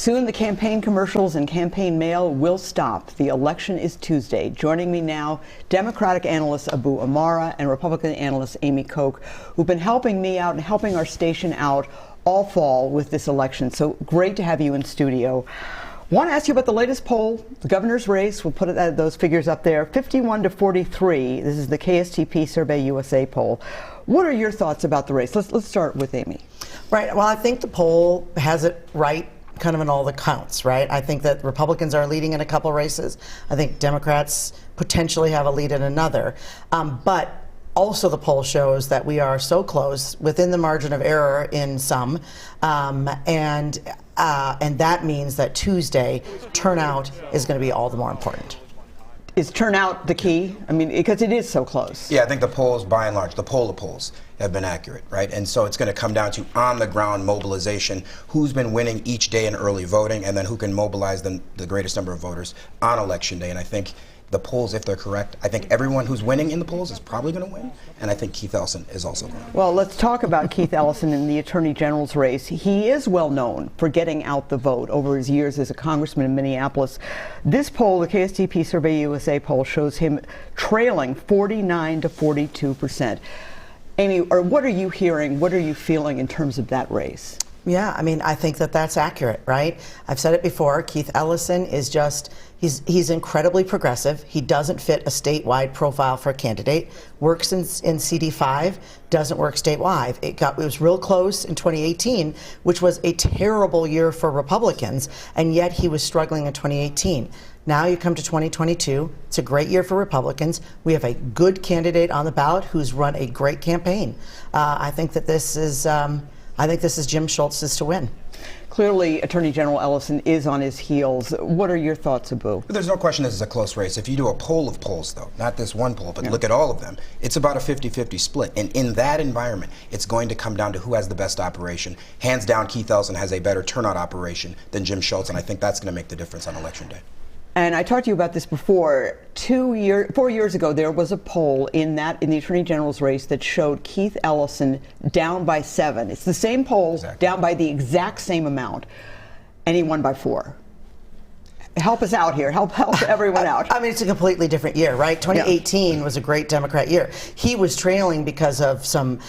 Soon the campaign commercials and campaign mail will stop. The election is Tuesday. Joining me now, Democratic analyst Abou Amara and Republican analyst Amy Koch, who've been helping me out and helping our station out all fall with this election. So great to have you in studio. Want to ask you about the latest poll, the governor's race. We'll put those figures up there, 51 to 43. This is the KSTP Survey USA poll. What are your thoughts about the race? Let's start with Amy. Right. Well, I think the poll has it right kind of in all the counts, right? I think that Republicans are leading in a couple races. I think Democrats potentially have a lead in another. But also the poll shows that we are so close within the margin of error in some, and that means that Tuesday turnout is going to be all the more important. Is turnout the key? I mean, because it is so close. Yeah, I think the polls, by and large, the polls have been accurate, right? And so it's going to come down to on-the-ground mobilization, who's been winning each day in early voting, and then who can mobilize the greatest number of voters on Election Day. And I think the polls, if they're correct, I think everyone who's winning in the polls is probably going to win, and I think Keith Ellison is also going to win. Well, let's talk about Keith Ellison in the Attorney General's race. He is well known for getting out the vote over his years as a congressman in Minneapolis. This poll, the KSTP Survey USA poll, shows him trailing 49 to 42%. Amy, what are you hearing, what are you feeling in terms of that race? Yeah, I mean, I think that that's accurate, right? I've said it before, Keith Ellison is just, he's incredibly progressive. He doesn't fit a statewide profile for a candidate, works in CD5, doesn't work statewide. It was real close in 2018, which was a terrible year for Republicans, and yet he was struggling in 2018. Now you come to 2022, it's a great year for Republicans. We have a good candidate on the ballot who's run a great campaign. I think this is Jim Schultz's to win. Clearly, Attorney General Ellison is on his heels. What are your thoughts, Abou? There's no question this is a close race. If you do a poll of polls, though, not this one poll, but look at all of them, it's about a 50-50 split. And in that environment, it's going to come down to who has the best operation. Hands down, Keith Ellison has a better turnout operation than Jim Schultz, and I think that's going to make the difference on Election Day. And I talked to you about this before. 4 years ago, there was a poll in the Attorney General's race that showed Keith Ellison down by 7. It's the same poll, exactly, down by the exact same amount, and he won by 4. Help us out here. Help everyone out. I mean, it's a completely different year, right? 2018 was a great Democrat year. He was trailing because of some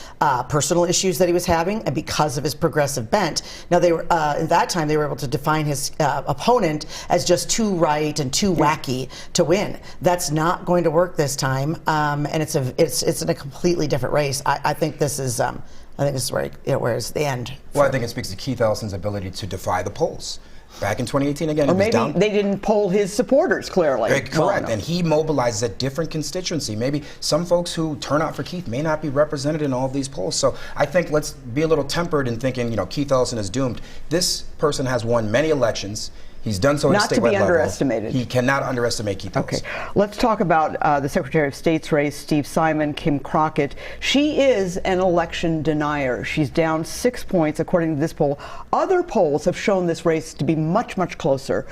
personal issues that he was having and because of his progressive bent. Now, they were at that time they were able to define his opponent as just too right and too wacky to win. That's not going to work this time, and it's in a completely different race. I think this is where it's the end. Well, I think it speaks to Keith Ellison's ability to defy the polls. Back in 2018, again, or maybe they didn't poll his supporters clearly. Correct, and he mobilizes a different constituency. Maybe some folks who turn out for Keith may not be represented in all of these polls. So I think let's be a little tempered in thinking, Keith Ellison is doomed. This person has won many elections. He's done so at a statewide level. Not to be underestimated. He cannot underestimate Keith Ellison. Okay, let's talk about the Secretary of State's race, Steve Simon, Kim Crockett. She is an election denier. She's down 6 points according to this poll. Other polls have shown this race to be much, much closer.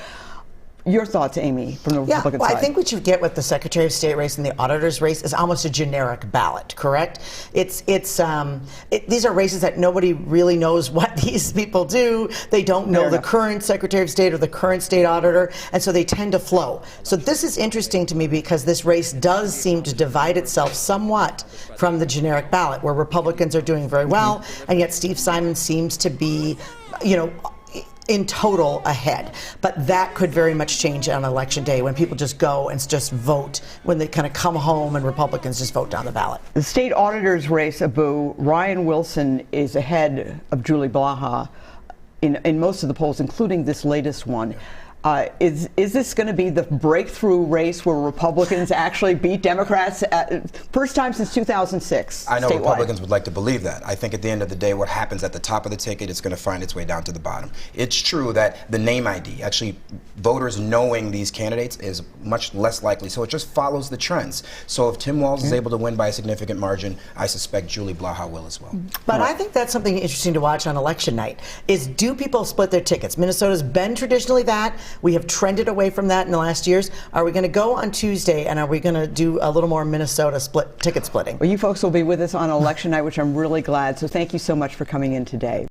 Your thoughts, Amy, from the Republican side? I think what you get with the Secretary of State race and the auditor's race is almost a generic ballot, correct? These are races that nobody really knows what these people do. They don't know the current Secretary of State or the current state auditor, and so they tend to flow. So this is interesting to me because this race does seem to divide itself somewhat from the generic ballot, where Republicans are doing very well, and yet Steve Simon seems to be, in total ahead. But that could very much change on Election Day when people just go and just vote, when they kind of come home and Republicans just vote down the ballot. The state auditor's race, Abou, Ryan Wilson is ahead of Julie Blaha in most of the polls, including this latest one. Is this going to be the breakthrough race where Republicans actually beat Democrats? First time since 2006. I know statewide. Republicans would like to believe that. I think at the end of the day, what happens at the top of the ticket, it's going to find its way down to the bottom. It's true that the name ID, actually voters knowing these candidates, is much less likely. So it just follows the trends. So if Tim Walz is able to win by a significant margin, I suspect Julie Blaha will as well. But I think that's something interesting to watch on election night, is do people split their tickets? Minnesota's been traditionally that. We have trended away from that in the last years. Are we going to go on Tuesday and are we going to do a little more Minnesota ticket splitting? Well, you folks will be with us on election night, which I'm really glad. So thank you so much for coming in today.